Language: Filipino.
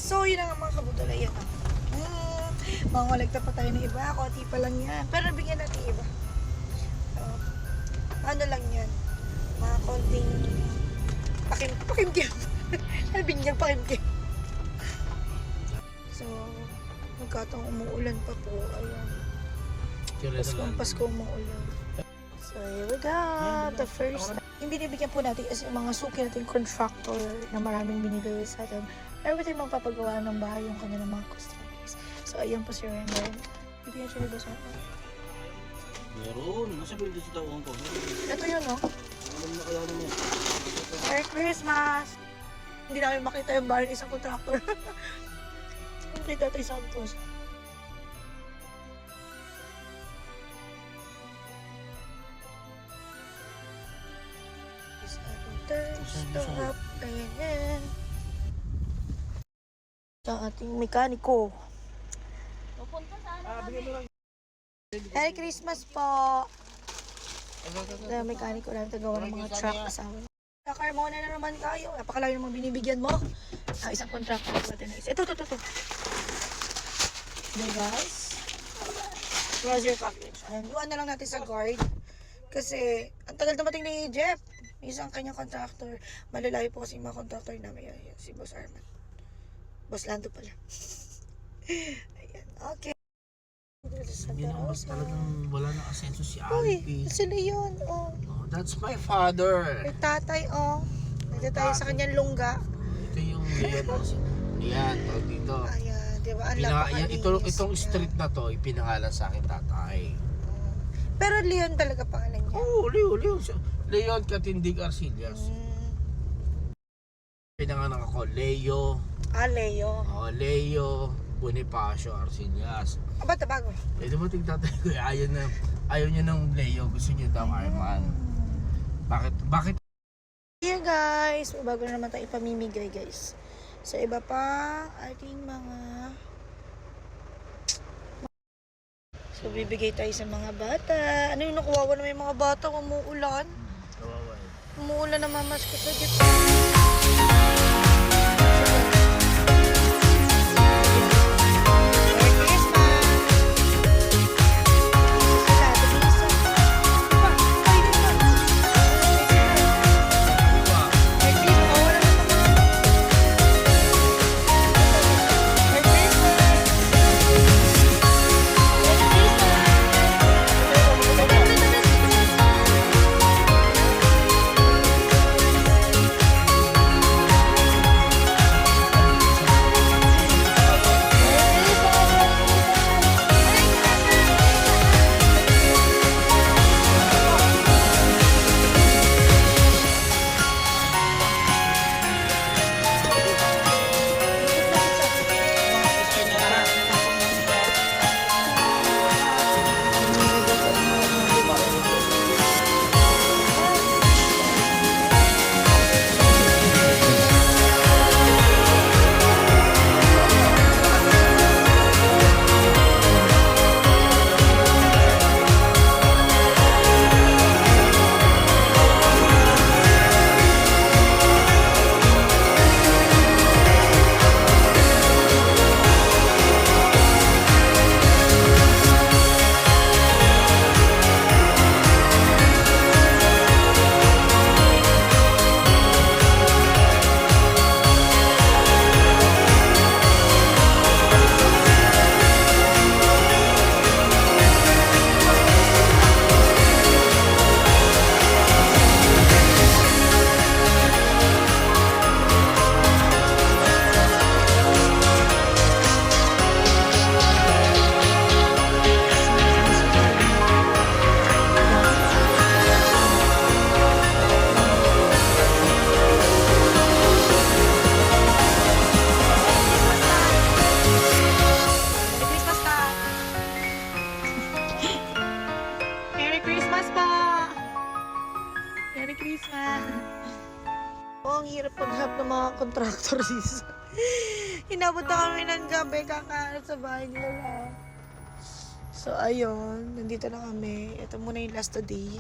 So, yun ang mga kabudol. Ayan. Mangolekta pa tayo ng iba. Konti pa lang yan. Pero bigyan natin iba. So, ano lang yan. Mga konting pakimkim. Sabi niya pakimkim. So, magkataong umuulan pa po. Ayan. Pasko umuulan. So, here we go. The first time. Yung binibigyan po natin is yung mga suki natin contractor na maraming binibigay sa atin. Every time magpapagawa ng bahay yung kanilang mga customers. So, ayan po si Render. Bibigyan siya ba sa akin? Meron. Nasa bildo sa tawang ko. Ito yun, no? Alam na kaya naman. Merry Christmas! Hindi namin makita yung bahay ng isang contractor. Hindi Tatay Santos. Stop. Ayan yan. Ito ang ating mekaniko. Merry Christmas po! Ito ang mekaniko namin tagawa ng mga truck kasama. Nakarmona na naman tayo. Napakalayo naman binibigyan mo. Isang contractor. Ito. Okay guys. Here's your package. Ayan, duwan na lang natin sa guard. Kasi, ang tagal dumating ni Jeff. Isang kanyang contractor. Malalayo po kasi yung mga contractor namin. Ayan, si Boss Arman. Boss Lando pala. Ayan, okay. Talagang wala na asenso si Uy, Alpi. si Leon, oh. Oh, that's my father. May tatay, oh. Nandito tayo sa kanyang lungga. Ito yung Leon. Yan, tawag dito. Ayan, di ba? Ang napakalinis. Itong street na to, ipinangalan sa akin tatay. Pero Leon talaga pangalan niya. Oo, Leon. Leon Katindig Arcillas. Pinanganak ako, Leo. Leo. Leo Bonifacio Arcillas. Ba't bago? Dumating tatay ko, ayaw niya ng Leo. Gusto niya daw Arman. Bakit? Here guys, may bago na naman tayo ipamimigay guys. So iba pa ating mga bibigay tayo sa mga bata. Ano yung nakuwawa na may mga bata? Umuulan. Kawawa. Umuulan na mamas ko sa gitna. Ang hirap pag-help ng mga contractor dito. Inabot na kami ng gabi kakahanap sa bahay nila. So, ayun. Nandito na kami. Ito muna yung last today.